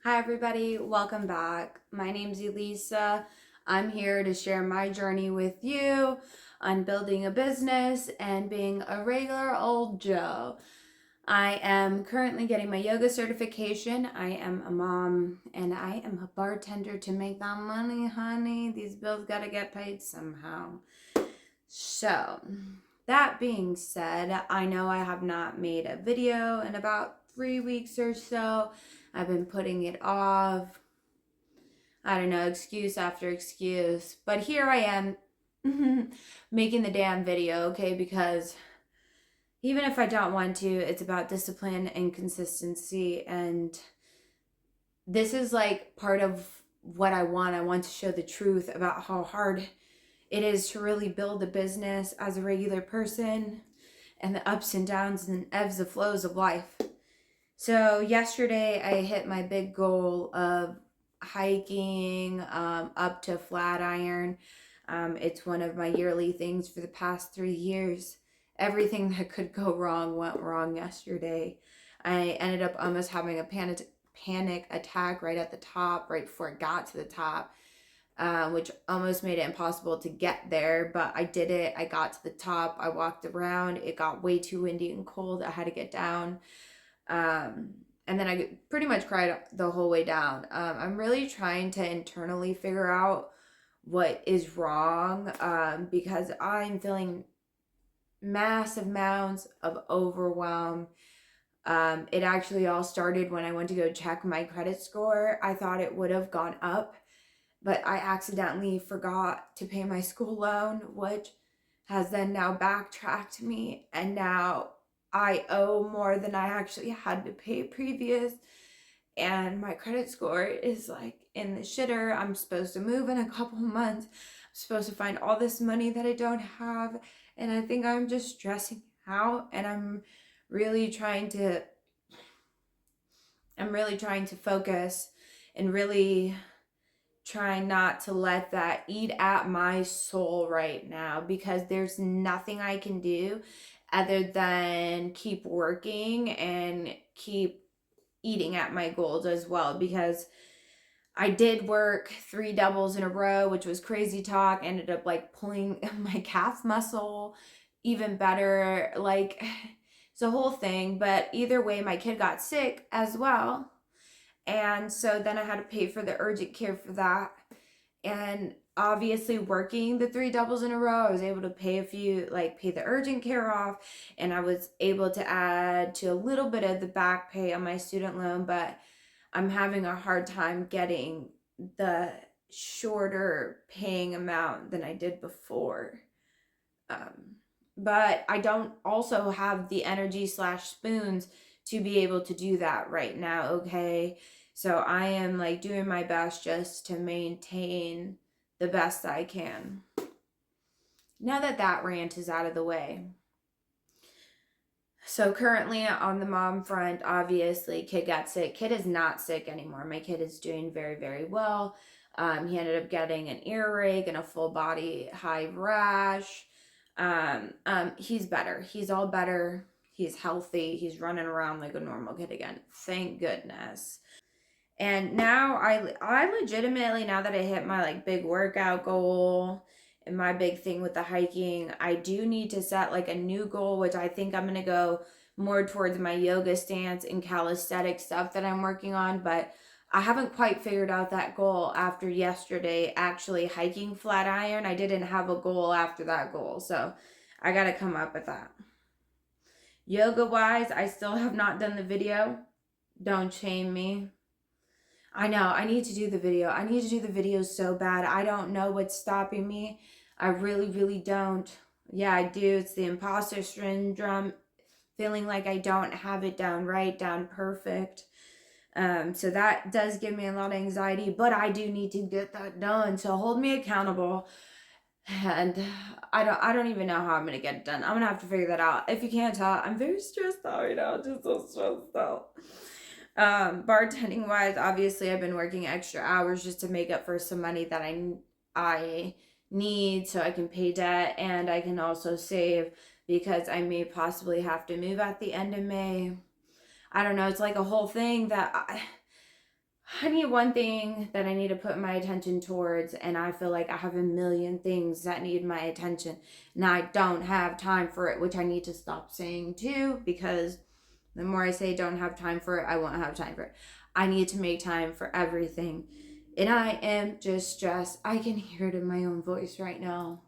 Hi everybody, welcome back. My name's Elisa. I'm here to share my journey with you on building a business and being a regular old Joe. I am currently getting my yoga certification. I am a mom and I am a bartender to make that money, honey. These bills gotta get paid somehow. So, that being said, I know I have not made a video in about 3 weeks or so. I've been putting it off. I don't know, excuse after excuse. But here I am making the damn video, okay? Because even if I don't want to, it's about discipline and consistency. And this is like part of what I want. I want to show the truth about how hard it is to really build a business as a regular person and the ups and downs and ebbs and flows of life. So yesterday I hit my big goal of hiking up to Flatiron. It's one of my yearly things for the past 3 years. Everything that could go wrong went wrong yesterday. I ended up almost having a panic attack right at the top, right before it got to the top, which almost made it impossible to get there. But I did it. I got to the top. I walked around. It got way too windy and cold. I had to get down. And then I pretty much cried the whole way down. I'm really trying to internally figure out what is wrong because I'm feeling massive amounts of overwhelm. It actually all started when I went to go check my credit score. I thought it would have gone up, but I accidentally forgot to pay my school loan, which has then now backtracked me, and now I owe more than I actually had to pay previous, and my credit score is like in the shitter. I'm supposed to move in a couple months. I'm supposed to find all this money that I don't have, and I think I'm just stressing out, and I'm really trying to focus and really try not to let that eat at my soul right now, because there's nothing I can do other than keep working and keep eating at my goals as well, because I did work 3 doubles in a row, which was crazy talk. Ended up like pulling my calf muscle even better. Like, it's a whole thing. But either way, my kid got sick as well. And so then I had to pay for the urgent care for that. And obviously, working the 3 doubles in a row, I was able to pay the urgent care off. And I was able to add to a little bit of the back pay on my student loan. But I'm having a hard time getting the shorter paying amount than I did before. But I don't also have the energy / spoons to be able to do that right now, okay? So I am like doing my best just to maintain the best I can. Now that that rant is out of the way. So currently on the mom front, obviously, kid got sick. Kid is not sick anymore. My kid is doing very, very well. He ended up getting an earache and a full body hive rash. He's better. He's all better. He's healthy. He's running around like a normal kid again. Thank goodness. And now I legitimately, now that I hit my like big workout goal and my big thing with the hiking, I do need to set like a new goal, which I think I'm going to go more towards my yoga stance and calisthenic stuff that I'm working on. But I haven't quite figured out that goal after yesterday actually hiking Flatiron. I didn't have a goal after that goal. So I got to come up with that. Yoga wise, I still have not done the video. Don't shame me. I know, I need to do the video. I need to do the video so bad. I don't know what's stopping me. I really, really don't. Yeah, I do. It's the imposter syndrome, feeling like I don't have it down right, down perfect. So that does give me a lot of anxiety, but I do need to get that done. So hold me accountable. And I don't even know how I'm gonna get it done. I'm gonna have to figure that out. If you can't tell, I'm very stressed out right now. Just so stressed out. Bartending wise, obviously I've been working extra hours just to make up for some money that I need so I can pay debt, and I can also save because I may possibly have to move at the end of May. I don't know, it's like a whole thing that I need one thing that I need to put my attention towards, and I feel like I have a million things that need my attention, and I don't have time for it, which I need to stop saying too, because the more I say don't have time for it, I won't have time for it. I need to make time for everything. And I am just stressed. I can hear it in my own voice right now.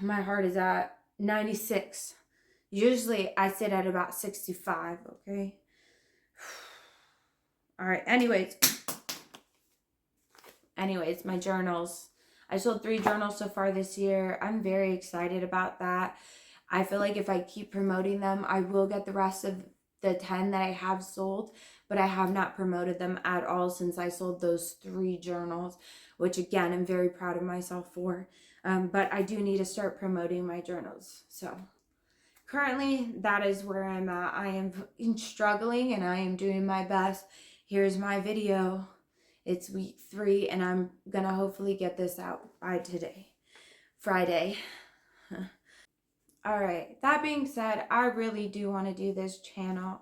My heart is at 96. Usually I sit at about 65, okay? All right, anyways, my journals. I sold 3 journals so far this year. I'm very excited about that. I feel like if I keep promoting them, I will get the rest of the 10 that I have sold, but I have not promoted them at all since I sold those 3 journals, which again, I'm very proud of myself for. But I do need to start promoting my journals. So currently, that is where I'm at. I am struggling and I am doing my best. Here's my video. It's week 3 and I'm gonna hopefully get this out by today, Friday. All right, that being said, I really do want to do this channel.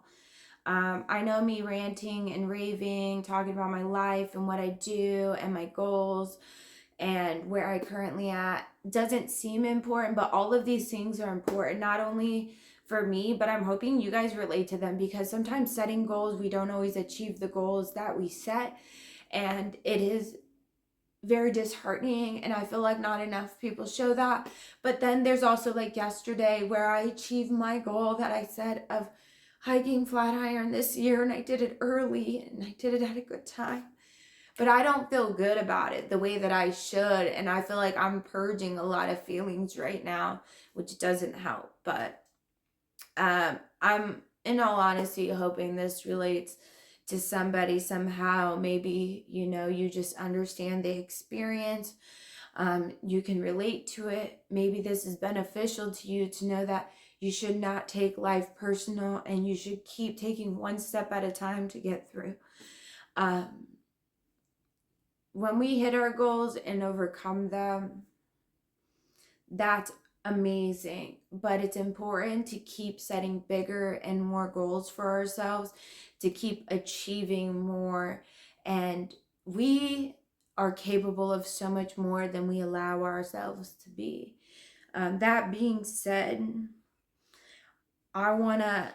I know me ranting and raving, talking about my life and what I do and my goals and where I currently at doesn't seem important, but all of these things are important, not only for me, but I'm hoping you guys relate to them, because sometimes setting goals, we don't always achieve the goals that we set, and it is very disheartening, and I feel like not enough people show that. But then there's also like yesterday where I achieved my goal that I set of hiking Flatiron this year, and I did it early and I did it at a good time, but I don't feel good about it the way that I should, and I feel like I'm purging a lot of feelings right now, which doesn't help. But I'm in all honesty hoping this relates to somebody somehow. Maybe, you just understand the experience. You can relate to it. Maybe this is beneficial to you to know that you should not take life personal and you should keep taking one step at a time to get through. When we hit our goals and overcome them, that's amazing. But it's important to keep setting bigger and more goals for ourselves, to keep achieving more. And we are capable of so much more than we allow ourselves to be. That being said,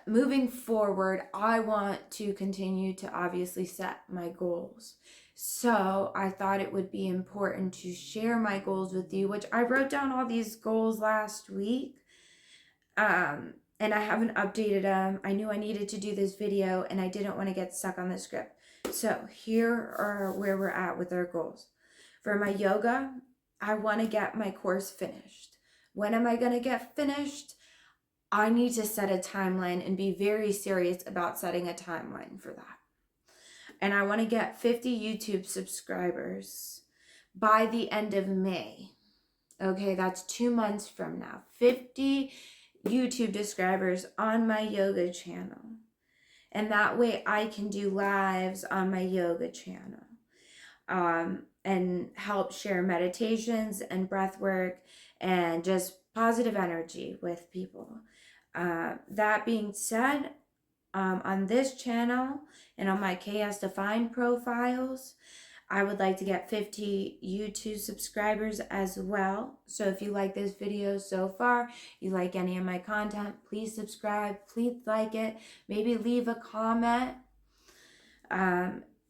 moving forward, I want to continue to obviously set my goals. So I thought it would be important to share my goals with you, which I wrote down all these goals last week. And I haven't updated them. I knew I needed to do this video and I didn't want to get stuck on the script. So here are where we're at with our goals. For my yoga, I want to get my course finished. When am I going to get finished? I need to set a timeline and be very serious about setting a timeline for that. And I want to get 50 YouTube subscribers by the end of May. Okay, that's 2 months from now. 50 YouTube subscribers on my yoga channel. And that way I can do lives on my yoga channel. And help share meditations and breath work and just positive energy with people. That being said, on this channel and on my KS Defined profiles, I would like to get 50 YouTube subscribers as well. So if you like this video so far, you like any of my content, please subscribe, please like it, maybe leave a comment.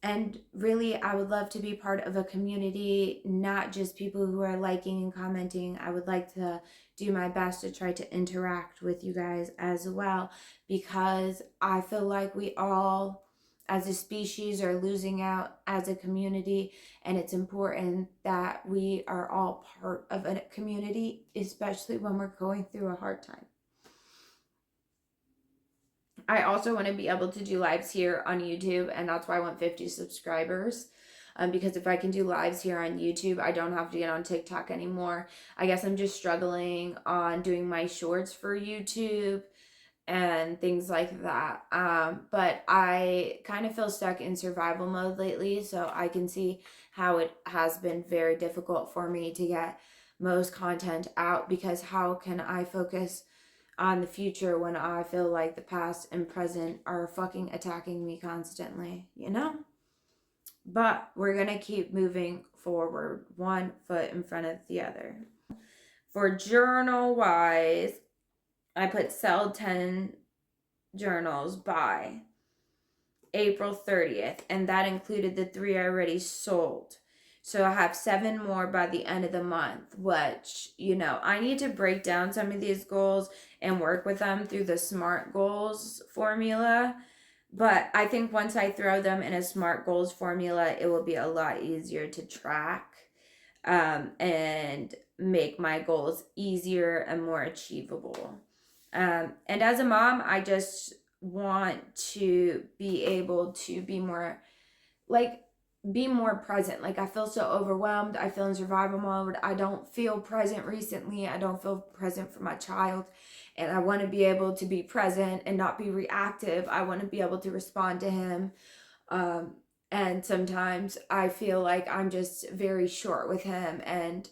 And really, I would love to be part of a community, not just people who are liking and commenting. I would like to do my best to try to interact with you guys as well, because I feel like we all, as a species, are losing out as a community, and it's important that we are all part of a community, especially when we're going through a hard time. I also want to be able to do lives here on YouTube, and that's why I want 50 subscribers. Because if I can do lives here on YouTube, I don't have to get on TikTok anymore. I guess I'm just struggling on doing my shorts for YouTube and things like that. But I kind of feel stuck in survival mode lately, so I can see how it has been very difficult for me to get most content out, because how can I focus on the future when I feel like the past and present are fucking attacking me constantly, you know? but we're going to keep moving forward, one foot in front of the other. For journal wise, I put sell 10 journals by April 30th, and that included the 3 I already sold. So I have 7 more by the end of the month, which, I need to break down some of these goals and work with them through the SMART goals formula. But I think once I throw them in a SMART goals formula, it will be a lot easier to track and make my goals easier and more achievable. And as a mom, I just want to be able to be more present. Like, I feel so overwhelmed. I feel in survival mode. I don't feel present recently. I don't feel present for my child. And I want to be able to be present and not be reactive. I want to be able to respond to him. And sometimes I feel like I'm just very short with him. And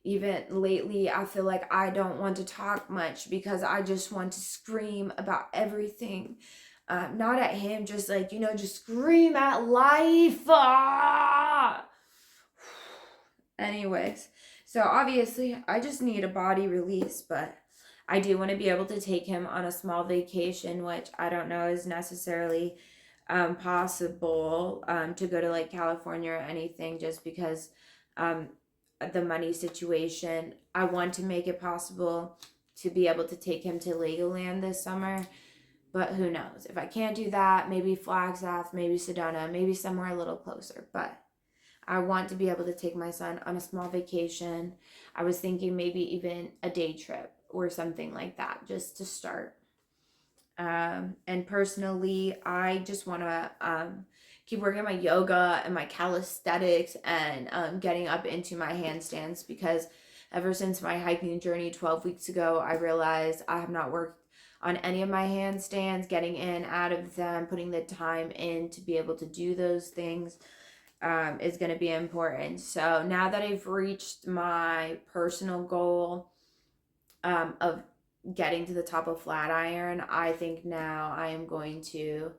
even lately, I feel like I don't want to talk much because I just want to scream about everything. Not at him, just just scream at life. Ah! Anyways, so obviously I just need a body release, but I do want to be able to take him on a small vacation, which I don't know is necessarily possible to go to like California or anything, just because the money situation. I want to make it possible to be able to take him to Legoland this summer, but who knows? If I can't do that, maybe Flagstaff, maybe Sedona, maybe somewhere a little closer. But I want to be able to take my son on a small vacation. I was thinking maybe even a day trip or something like that, just to start. And personally, I just want to keep working on my yoga and my calisthenics and getting up into my handstands, because ever since my hiking journey 12 weeks ago, I realized I have not worked on any of my handstands, getting in, out of them, putting the time in to be able to do those things is going to be important. So now that I've reached my personal goal of getting to the top of Flatiron, I think now I am going to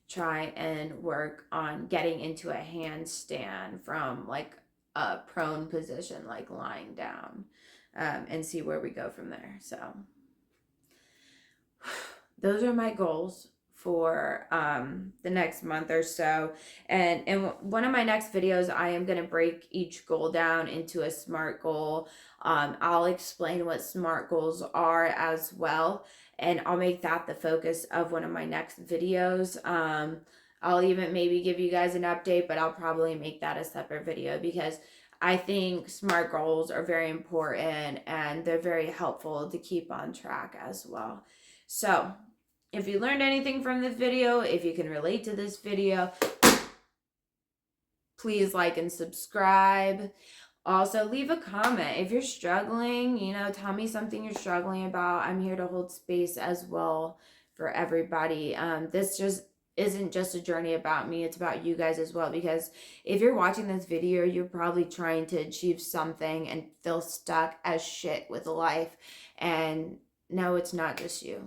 try and work on getting into a handstand from like a prone position, like lying down, and see where we go from there. So those are my goals for the next month or so. And in one of my next videos, I am going to break each goal down into a SMART goal. I'll explain what SMART goals are as well, and I'll make that the focus of one of my next videos. I'll even maybe give you guys an update, but I'll probably make that a separate video, because I think SMART goals are very important and they're very helpful to keep on track as well. So if you learned anything from this video, if you can relate to this video, please like and subscribe. Also, leave a comment. If you're struggling, tell me something you're struggling about. I'm here to hold space as well for everybody. This just isn't just a journey about me. It's about you guys as well, because if you're watching this video, you're probably trying to achieve something and feel stuck as shit with life. And no, it's not just you.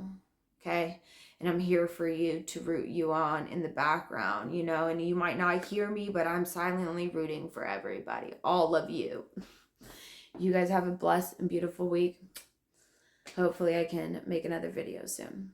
Okay? And I'm here for you to root you on in the background, and you might not hear me, but I'm silently rooting for everybody, all of you. You guys have a blessed and beautiful week. Hopefully I can make another video soon.